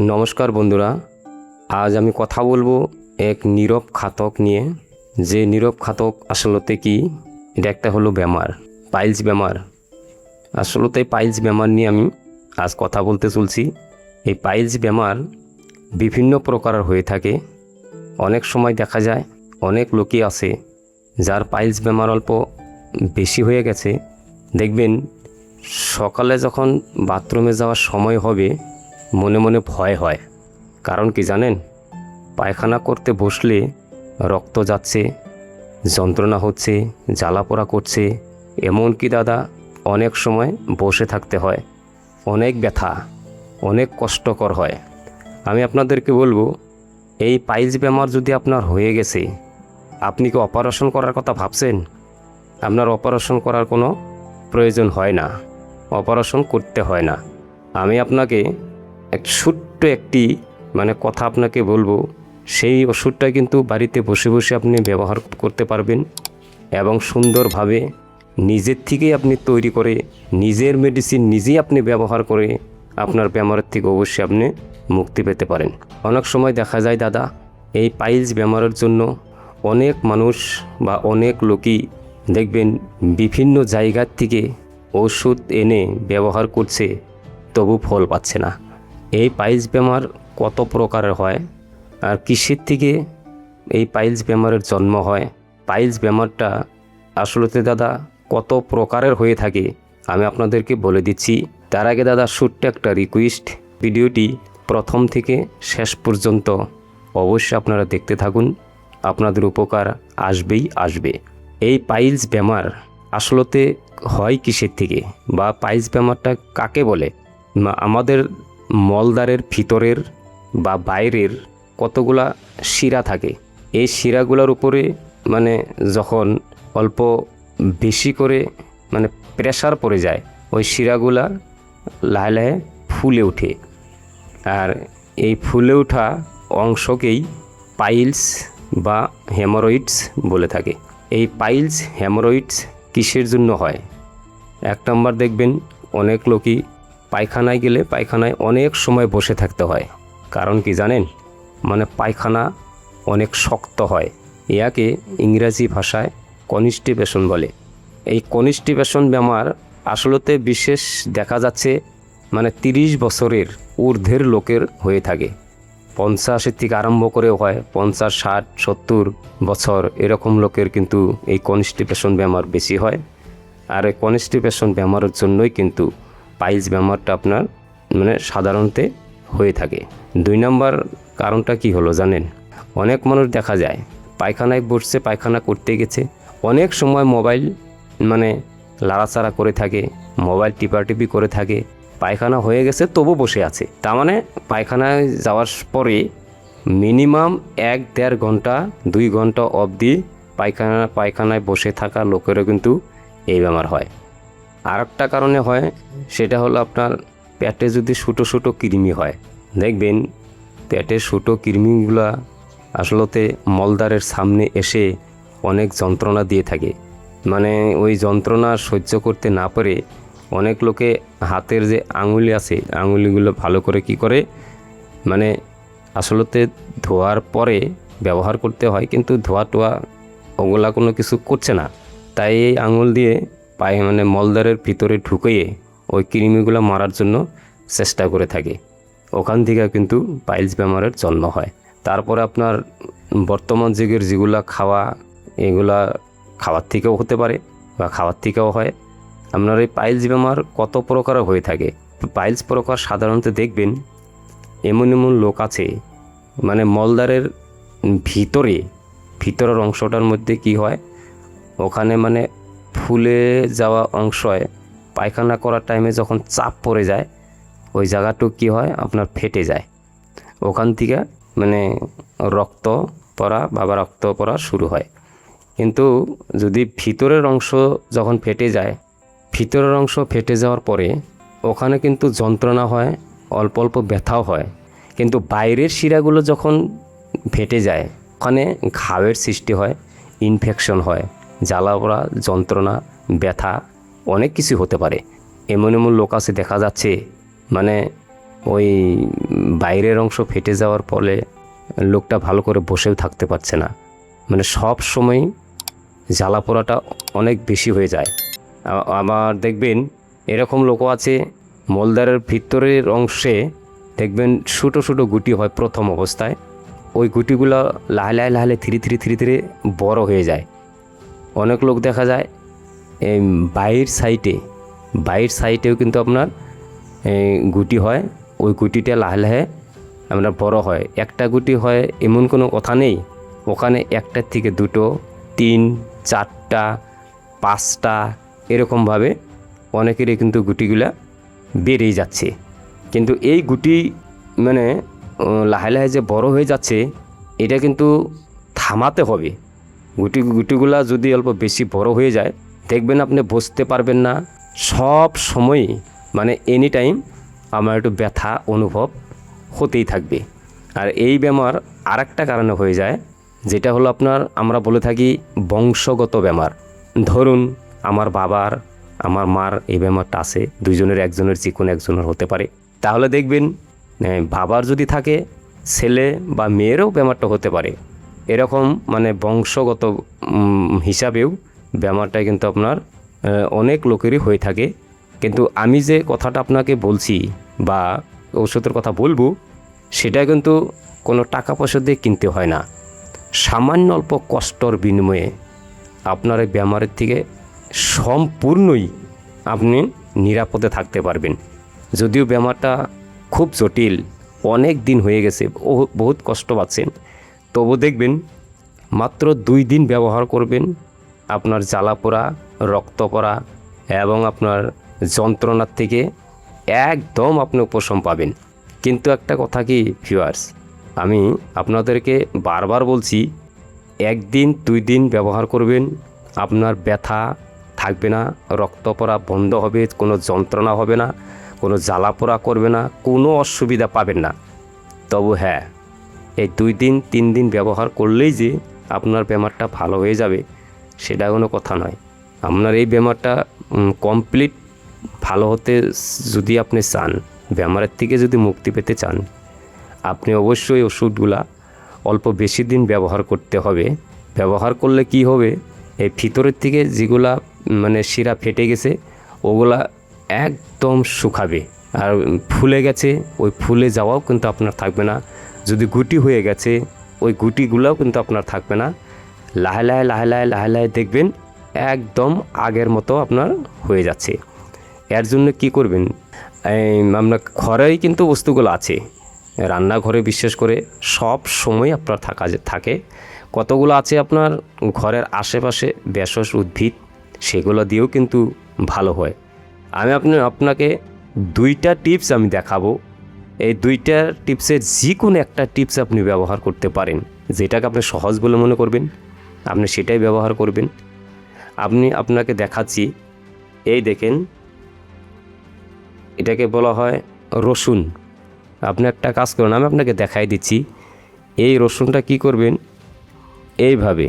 নমস্কার বন্ধুরা, আজ আমি কথা বলবো এক নীরব ঘাতক নিয়ে। যে নীরব ঘাতক আসলতে কি, এটা একটা হলো বেমার, পাইলস বেমার। আসলতে পাইলস বেমার নিয়ে আমি আজ কথা বলতে চলছি। এই পাইলস বেমার বিভিন্ন প্রকারের হয়ে থাকে। অনেক সময় দেখা যায় অনেক লোকই আছে যার পাইলস বেমার অল্প বেশি হয়ে গেছে। দেখবেন সকালে যখন বাথরুমে যাওয়ার সময় হবে মনে মনে ভয় হয়। কারণ কি জানেন? পায়খানা করতে বসলে রক্ত যাচ্ছে, যন্ত্রণা হচ্ছে, জ্বালাপোড়া করছে, এমনকি দাদা অনেক সময় বসে থাকতে হয়, অনেক ব্যথা, অনেক কষ্টকর হয়। আমি আপনাদেরকে বলবো, এই পাইলস বেমার যদি আপনার হয়ে গেছে, আপনি কি অপারেশন করার কথা ভাবছেন? আপনার অপারেশন করার কোনো প্রয়োজন হয় না, অপারেশন করতে হয় না। আমি আপনাকে ছোট্ট একটি কথা আপনাকে বলবো। সেই ওষুধটা কিন্তু বাড়িতে বসে বসে আপনি ব্যবহার করতে পারবেন এবং সুন্দরভাবে নিজের থেকেই আপনি তৈরি করে নিজের মেডিসিন নিজেই আপনি ব্যবহার করে আপনার বেমারের থেকে অবশ্যই আপনি মুক্তি পেতে পারেন। অনেক সময় দেখা যায় দাদা, এই পাইলস বেমারের জন্য অনেক মানুষ বা অনেক লোকই দেখবেন বিভিন্ন জায়গার থেকে ওষুধ এনে ব্যবহার করছে, তবু ফল পাচ্ছে না। এই পাইলস বেমার কত প্রকারের হয় আর কিসের থেকে এই পাইলস বেমারের জন্ম হয়, পাইলস বেমারটা আসলে দাদা কত প্রকারের হয়ে থাকে আমি আপনাদেরকে বলে দিচ্ছি। তার আগে দাদা ছোট্ট একটা রিকোয়েস্ট, ভিডিওটি প্রথম থেকে শেষ পর্যন্ত অবশ্যই আপনারা দেখতে থাকুন, আপনাদের উপকার আসবেই আসবে। এই পাইলস বেমার আসলতে হয় কিসের থেকে বা পাইলস বেমারটা কাকে বলে? আমাদের মলদ্বারের ভিতরের বা বাইরের কতগুলা শিরা থাকে। এই শিরাগুলোর উপরে যখন অল্প বেশি করে প্রেসার পড়ে যায়, ওই শিরাগুলা লাহে লাহে ফুলে ওঠে। আর এই ফুলে ওঠা অংশকেই পাইলস বা হেমোরয়েডস বলে থাকে। এই পাইলস হেমোরয়েডস কিসের জন্য হয়? এক নম্বর দেখবেন অনেক লোকই পায়খানায় গেলে পায়খানায় অনেক সময় বসে থাকতে হয়। কারণ কি জানেন? পায়খানা অনেক শক্ত হয়, ইয়াকে ইংরাজি ভাষায় কনস্টিপেশন বলে। এই কনস্টিপেশন বেমার আসলতে বিশেষ দেখা যাচ্ছে 30 বছরের ঊর্ধ্বের লোকের হয়ে থাকে। 50 থেকে আরম্ভ করেও হয়, 50, 60, 70 বছর এরকম লোকের কিন্তু এই কনস্টিপেশন বেমার বেশি হয়। আর এই কনস্টিপেশন বেমারের জন্যই কিন্তু পাইলস বেমারটা আপনার সাধারণত হয়ে থাকে। 2 নম্বর কারণটা কি হলো জানেন? অনেক মানুষ দেখা যায় পায়খানায় বসছে, পায়খানা করতে গেছে, অনেক সময় মোবাইল লাড়াচাড়া করে থাকে, মোবাইল টিপাটিপি করে থাকে, পায়খানা হয়ে গেছে তবু বসে আছে। তার পায়খানায় যাওয়ার পরে মিনিমাম 1-1.5 ঘন্টা 2 ঘন্টা অবধি পায়খানায় বসে থাকা লোকেরও কিন্তু এই বেমার হয়। আর একটা কারণে হয়, সেটা হলো আপনার পেটে যদি ছোটো ছোটো কৃমি হয়। দেখবেন পেটের ছোটো কৃমিগুলা আসলতে মলদ্বারের সামনে এসে অনেক যন্ত্রণা দিয়ে থাকে। ওই যন্ত্রণা সহ্য করতে না পারে অনেক লোকে হাতের যে আঙুলি আছে, আঙুলিগুলো ভালো করে কি করে আসলতে ধোয়ার পরে ব্যবহার করতে হয়, কিন্তু ধোয়া টোয়া ওগুলা কোনো কিছু করছে না। তাই এই আঙুল দিয়ে পায়ে মলদ্বারের ভিতরে ঢুকিয়ে ওই কৃমিগুলো মারার জন্য চেষ্টা করে থাকে। ওখান থেকে কিন্তু পাইলস বেমারের জন্ম হয়। তারপরে আপনার বর্তমান যুগের যেগুলা খাওয়া, এগুলা খাওয়ার থেকেও হতে পারে বা খাওয়ার থেকেও হয়। আপনার এই পাইলস বেমার কত প্রকার হয়ে থাকে। পাইলস প্রকার সাধারণত দেখবেন এমন এমন লোক আছে মলদ্বারের ভিতরের অংশটার মধ্যে কি হয়, ওখানে ফুলে যাওয়া অংশয় পায়খানা করার টাইমে যখন চাপ পড়ে যায়, ওই জায়গাটুকু কি হয় আপনার ফেটে যায়। ওখান থেকে রক্ত পড়া শুরু হয়। কিন্তু যদি ভিতরের অংশ যখন ফেটে যায়, ভিতরের অংশ ফেটে যাওয়ার পরে ওখানে কিন্তু যন্ত্রণা হয়, অল্প অল্প ব্যথাও হয়। কিন্তু বাইরের শিরাগুলো যখন ফেটে যায়, ওখানে ঘাওয়ের সৃষ্টি হয়, ইনফেকশন হয়, জ্বালাপোড়া, যন্ত্রণা, ব্যথা, অনেক কিছু হতে পারে। এমন এমন লোক আছে দেখা যাচ্ছে ওই বাইরের অংশ ফেটে যাওয়ার ফলে লোকটা ভালো করে বসেও থাকতে পারছে না, মানে সব সময় জ্বালা পোড়াটা অনেক বেশি হয়ে যায়। আবার দেখবেন এরকম লোকও আছে, মলদ্বারের ভিতরের অংশে দেখবেন ছোটো ছোটো গুটি হয় প্রথম অবস্থায়, ওই গুটিগুলো লাহে ধীরে ধীরে বড় হয়ে যায়। অনেক লোক দেখা যায় এই বাইরের সাইডেও কিন্তু আপনার গুটি হয়, ওই গুটিটা লাহে আপনার বড় হয়। একটা গুটি হয় এমন কোনো কথা নেই, ওখানে একটার থেকে 2, 3, 4টা, 5টা এরকমভাবে অনেকেরই কিন্তু গুটিগুলা বেড়েই যাচ্ছে। কিন্তু এই গুটি মানে লাহে যে বড় হয়ে যাচ্ছে, এটা কিন্তু থামাতে হবে। গুটিগুলা যদি অল্প বেশি বড় হয়ে যায়, দেখবেন আপনি বুঝতে পারবেন না, সব সময় মানে এনি টাইম আমার একটু ব্যথা অনুভব হতেই থাকবে। আর এই বেমার আরেকটা কারণে হয়ে যায়, যেটা হলো আপনার আমরা বলে থাকি বংশগত বেমার। ধরুন আমার বাবার, আমার মার এই বেমারটা আছে, দুইজনের একজনের যে কোনো একজনের হতে পারে। তাহলে দেখবেন বাবার যদি থাকে, ছেলে বা মেয়েরও বেমারটা হতে পারে। এরকম মানে বংশগত হিসাবেও বেমারটা কিন্তু আপনার অনেক লোকেরই হয়ে থাকে। কিন্তু আমি যে কথাটা আপনাকে বলছি বা ঔষধের কথা বলবো, সেটা কিন্তু কোনো টাকা পয়সা দিয়ে কিনতে হয় না। সামান্য অল্প কষ্টর বিনিময়ে আপনার এই বেমারের থেকে সম্পূর্ণই আপনি নিরাপদে থাকতে পারবেন। যদিও বেমারটা খুব জটিল, অনেক দিন হয়ে গেছে, বহুত কষ্ট পাচ্ছেন, তবু দেখবেন মাত্র 2 দিন ব্যবহার করবেন, আপনার জ্বালা পোড়া, রক্ত পড়া এবং আপনার যন্ত্রণার থেকে একদম আপনি উপশম পাবেন। কিন্তু একটা কথা কি ভিউয়ার্স, আমি আপনাদেরকে বারবার বলছি, 1 দিন 2 দিন ব্যবহার করবেন, আপনার ব্যথা থাকবে না, রক্ত পড়া বন্ধ হবে, কোনো যন্ত্রণা হবে না, কোনো জ্বালা পোড়া করবে না, কোনো অসুবিধা পাবেন না। তবু হ্যাঁ, এই 2 দিন 3 দিন ব্যবহার করলেই যে আপনার বেমারটা ভালো হয়ে যাবে সেটা কোনো কথা নয়। আপনার এই বেমারটা কমপ্লিট ভালো হতে যদি আপনি চান, বেমারের থেকে যদি মুক্তি পেতে চান, আপনি অবশ্যই ওষুধগুলা অল্প বেশি দিন ব্যবহার করতে হবে। ব্যবহার করলে কি হবে, এই ভিতরের থেকে যেগুলা মানে শিরা ফেটে গেছে ওগুলা একদম শুকাবে, আর ফুলে গেছে ওই ফুলে যাওয়াও কিন্তু আপনার থাকবে না। যদি গুটি হয়ে গেছে ওই গুটিগুলোও কিন্তু আপনার থাকবে না। লাহে দেখবেন একদম আগের মতো আপনার হয়ে যাচ্ছে। এর জন্য কি করবেন, আপনার ঘরেই কিন্তু বস্তুগুলো আছে, রান্নাঘরে বিশেষ করে সব সময় আপনার থাকে। কতগুলো আছে আপনার ঘরের আশেপাশে ভেষজ উদ্ভিদ, সেগুলো দিয়েও কিন্তু ভালো হয়। আমি আপনাকে 2টা টিপস আমি দেখাবো। এই 2টা টিপসের যে কোনো একটা টিপস আপনি ব্যবহার করতে পারেন, যেটাকে আপনি সহজ বলে মনে করবেন আপনি সেটাই ব্যবহার করবেন। আপনাকে দেখাচ্ছি, এই দেখেন, এটাকে বলা হয় রসুন। আপনি একটা কাজ করুন, আমি আপনাকে দেখাই দিচ্ছি। এই রসুনটা কি করবেন, এইভাবে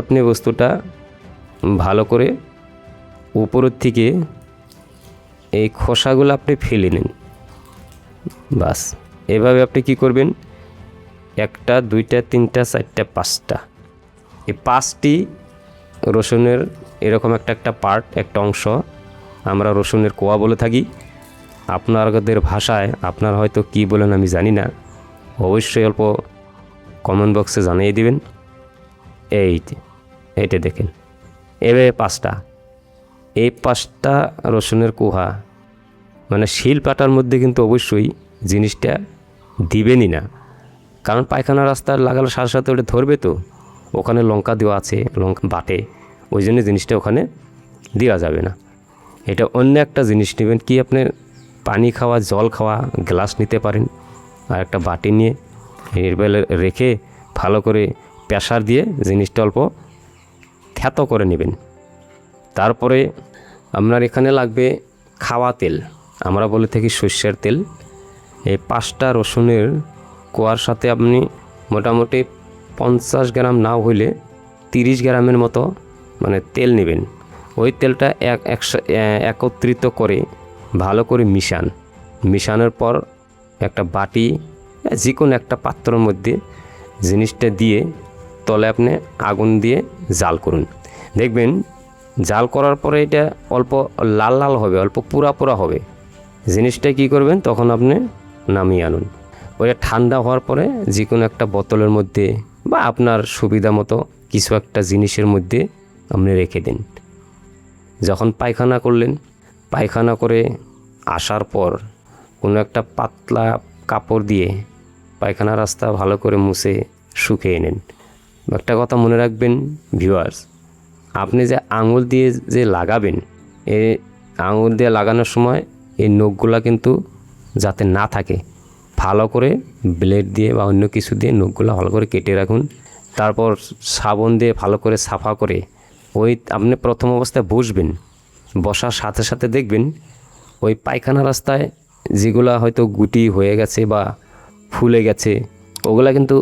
আপনি বস্তুটা ভালো করে উপরের থেকে এই খোসাগুলো আপনি ফেলে নিন। বাস, এভাবে আপনি কি করবেন, 1টা 2টা 3টা 4টা 5টা, এই 5টি রসুনের এরকম একটা পার্ট, একটা অংশ আমরা রসুনের কোয়া বলে থাকি। আপনাদের ভাষায় আপনারা হয়তো কি বলেন আমি জানি না, অবশ্যই অল্প কমেন্ট বক্সে জানিয়ে দিবেন। এইটা দেখেন, এভাবে 5টা, এই 5টা রসুনের কোয়া মানে শিল পাটার মধ্যে কিন্তু অবশ্যই জিনিসটা দিবেনই না, কারণ পায়খানা রাস্তার লাগানোর সাথে সাথে ওটা ধরবে, তো ওখানে লঙ্কা দেওয়া আছে, লঙ্কা বাটে, ওই জন্য জিনিসটা ওখানে দেওয়া যাবে না। এটা অন্য একটা জিনিস নেবেন, কি আপনি পানি খাওয়া, জল খাওয়া গ্লাস নিতে পারেন, আর একটা বাটি নিয়ে এর বেলে রেখে ভালো করে প্রেসার দিয়ে জিনিসটা অল্প থ্যাতো করে নেবেন। তারপরে আপনার এখানে লাগবে খাওয়া তেল, আমরা বলে থাকি সর্ষের তেল। এই 5টা রসুনের কোয়ার সাথে আপনি মোটামুটি 50 গ্রাম না হইলে 30 গ্রামের মতো মানে তেল নেবেন। ওই তেলটা একত্রিত করে ভালো করে মিশানোর পর একটা বাটি যে কোনো একটা পাত্রের মধ্যে জিনিসটা দিয়ে তলে আপনি আগুন দিয়ে জাল করুন। দেখবেন জাল করার পরে এটা অল্প লাল লাল হবে, অল্প পুরা পুরা হবে। জিনিসটা কি করবেন, তখন আপনি নামিয়ে আনুন। ওইটা ঠান্ডা হওয়ার পরে যে কোনো একটা বোতলের মধ্যে বা আপনার সুবিধা মতো কিছু একটা জিনিসের মধ্যে আপনি রেখে দিন। যখন পায়খানা করলেন, পায়খানা করে আসার পর কোনো একটা পাতলা কাপড় দিয়ে পায়খানা রাস্তা ভালো করে মুছে শুকিয়ে নেন। একটা কথা মনে রাখবেন ভিউয়ার্স, আপনি যে আঙুল দিয়ে যে লাগাবেন, এই আঙুল দিয়ে লাগানোর সময় এই নখগুলা কিন্তু যাতে না থাকে, ভালো করে ব্লেড দিয়ে বা অন্য কিছু দিয়ে নখগুলো ভালো করে কেটে রাখুন। তারপর সাবান দিয়ে ভালো করে সাফা করে ওই আপনি প্রথম অবস্থায় বসবেন, বসার সাথে সাথে দেখবেন ওই পায়খানা রাস্তায় যেগুলা হয়তো গুটি হয়ে গেছে বা ফুলে গেছে, ওগুলা কিন্তু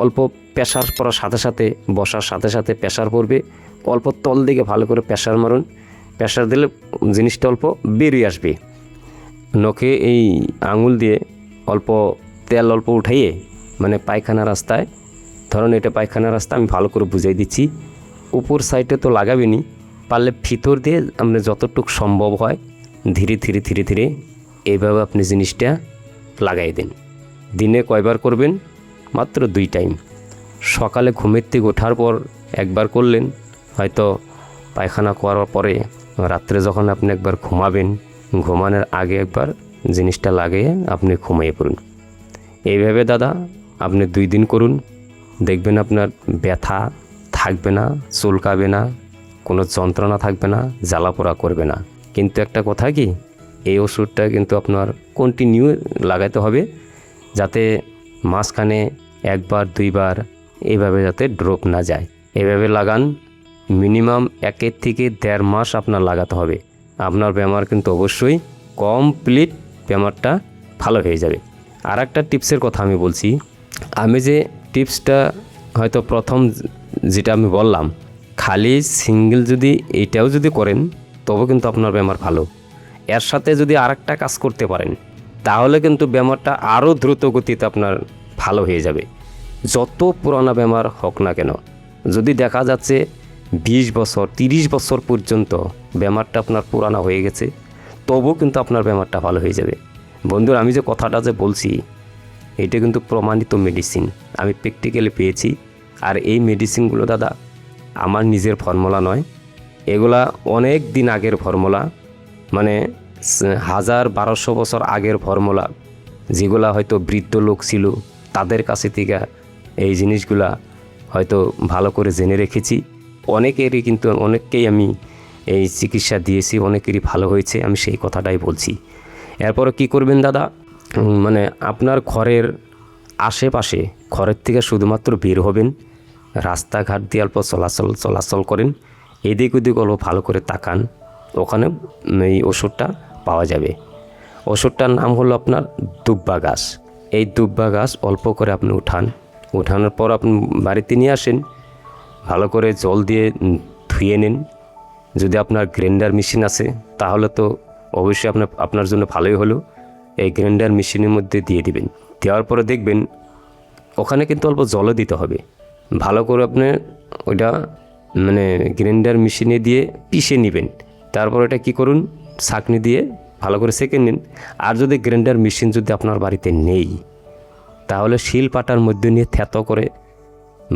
অল্প প্রেশার পড়ার সাথে সাথে, বসার সাথে সাথে প্রেশার পড়বে। অল্প তল দিকে ভালো করে প্রেশার মারুন, প্রেশার দিলে জিনিসটা অল্প বেরিয়ে আসবে। নখে এই আঙুল দিয়ে অল্প তেল অল্প উঠাইয়ে, মানে পায়খানা রাস্তায়, ধরুন এটা পায়খানা রাস্তা, আমি ভালো করে বুঝাই দিচ্ছি, উপর সাইডে তো লাগাবেনি, পারলে ভিতর দিয়ে আপনি যতটুকু সম্ভব হয় ধীরে ধীরে ধীরে ধীরে এইভাবে আপনি জিনিসটা লাগাই দিন। দিনে কয়বার করবেন? মাত্র 2 টাইম। সকালে ঘুমের থেকে ওঠার পর একবার করলেন, হয়তো পায়খানা করার পরে রাত্রে যখন আপনি একবার ঘুমাবেন, ঘুমানোর আগে একবার জিনিসটা লাগিয়ে আপনি ঘুমিয়ে পড়ুন। এইভাবে দাদা আপনি 2 দিন করুন, দেখবেন আপনার ব্যথা থাকবে না, চুলকাবে না, কোনো যন্ত্রণা থাকবে না, জ্বালাপোড়া করবে না। কিন্তু একটা কথা কি, এই ওষুধটা কিন্তু আপনার কন্টিনিউ লাগাতে হবে, যাতে মাঝখানে 1বার 2বার এইভাবে যাতে ড্রপ না যায়। এভাবে লাগান, মিনিমাম 1 থেকে 1.5 মাস আপনার লাগাতে হবে। আপনার বেমার কিন্তু অবশ্যই কমপ্লিট বেমারটা ভালো হয়ে যাবে। আর একটা টিপসের কথা আমি বলছি, আমি যে টিপসটা হয়তো প্রথম যেটা আমি বললাম, খালি সিঙ্গেল যদি এইটাও যদি করেন তবে কিন্তু আপনার বেমার ভালো। এর সাথে যদি আরেকটা কাজ করতে পারেন তাহলে কিন্তু বেমারটা আরও দ্রুত গতিতে আপনার ভালো হয়ে যাবে। যত পুরানা বেমার হোক না কেন, যদি দেখা যাচ্ছে 20 বছর 30 বছর পর্যন্ত বেমারটা আপনার পুরানা হয়ে গেছে, তবুও কিন্তু আপনার বেমারটা ভালো হয়ে যাবে। বন্ধুরা, আমি যে কথাটা যে বলছি এটা কিন্তু প্রমাণিত মেডিসিন, আমি প্র্যাকটিক্যালি পেয়েছি। আর এই মেডিসিনগুলো দাদা আমার নিজের ফর্মুলা নয়, এগুলা অনেক দিন আগের ফর্মুলা, মানে 1000-1200 বছর আগের ফর্মুলা, যেগুলা হয়তো বৃদ্ধ লোক ছিল তাদের কাছে থেকে এই জিনিসগুলা হয়তো ভালো করে জেনে রেখেছি। অনেকেরই কিন্তু অনেককেই আমি এই চিকিৎসা দিয়েছি, অনেকেরই ভালো হয়েছে, আমি সেই কথাটাই বলছি। এরপরে কি করবেন দাদা, মানে আপনার ঘরের আশেপাশে, ঘরের থেকে শুধুমাত্র বের হবেন, রাস্তাঘাট দিয়ে অল্প চলাচল করেন, এদিক ওদিক অল্প ভালো করে তাকান, ওখানে এই ওষুধটা পাওয়া যাবে। ওষুধটার নাম হলো আপনার দুব্বা গাছ। এই দুব্বা গাছ অল্প করে আপনি উঠানোর পর আপনি বাড়িতে নিয়ে আসেন, ভালো করে জল দিয়ে ধুয়ে নিন। যদি আপনার গ্রাইন্ডার মেশিন আছে তাহলে তো অবশ্যই আপনার জন্য ভালোই হলো। এই গ্রাইন্ডার মেশিনের মধ্যে দিয়ে দিবেন, দেওয়ার পরে দেখবেন ওখানে কিন্তু অল্প জলও দিতে হবে। ভালো করে আপনি ওইটা মানে গ্রাইন্ডার মেশিনে দিয়ে পিষে নেবেন। তারপর এটা কি করুন, ছাঁকনি দিয়ে ভালো করে সেঁকে নিন। আর যদি গ্রাইন্ডার মেশিন যদি আপনার বাড়িতে নেই তাহলে শিল পাটার মধ্যে নিয়ে থেতো করে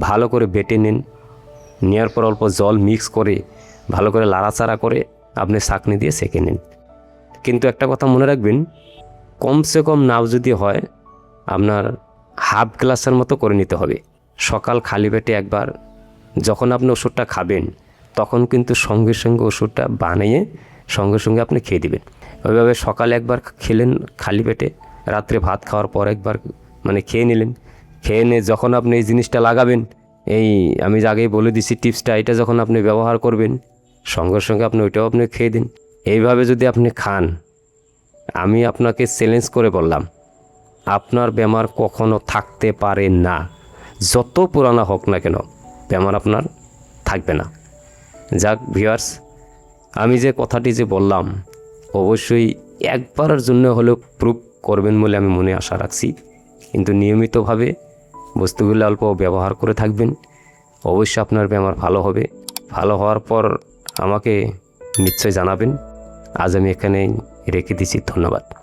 ভালো করে বেটে নিন। নেওয়ার পর অল্প জল মিক্স করে ভালো করে লাড়াচাড়া করে আপনি ছাঁকনি দিয়ে সেঁকে নিন। কিন্তু একটা কথা মনে রাখবেন, কমসে কম নাও যদি হয় আপনার হাফ গ্লাসের মতো করে নিতে হবে। সকাল খালি পেটে একবার যখন আপনি ওষুধটা খাবেন তখন কিন্তু সঙ্গে সঙ্গে ওষুধটা বানিয়ে সঙ্গে সঙ্গে আপনি খেয়ে দিবেন। ওইভাবে সকালে একবার খেলেন খালি পেটে, রাত্রে ভাত খাওয়ার পর একবার মানে খেয়ে নিলেন। খেয়ে নিয়ে যখন আপনি এই জিনিসটা লাগাবেন, এই আমি আগেই বলে দিছি টিপসটা, এটা যখন আপনি ব্যবহার করবেন সঙ্গে সঙ্গে আপনি ওইটাও আপনি খেয়ে দিন। এইভাবে যদি আপনি খান, আমি আপনাকে চ্যালেঞ্জ করে বললাম, আপনার বেমার কখনো থাকতে পারে না। যত পুরানা হোক না কেন বেমার আপনার থাকবে না। যাক ভিউয়ার্স, আমি যে কথাটি যে বললাম অবশ্যই একবারের জন্য হলেও প্রুভ করবেন বলে আমি মনে আশা রাখছি। কিন্তু নিয়মিতভাবে বস্তুগুলো অল্প ব্যবহার করে থাকবেন, অবশ্যই আপনার বেমার ভালো হবে। ভালো হওয়ার পর আমাকে নিশ্চয় জানাবেন। আজ আমি এখানেই রেখে দিচ্ছি। ধন্যবাদ।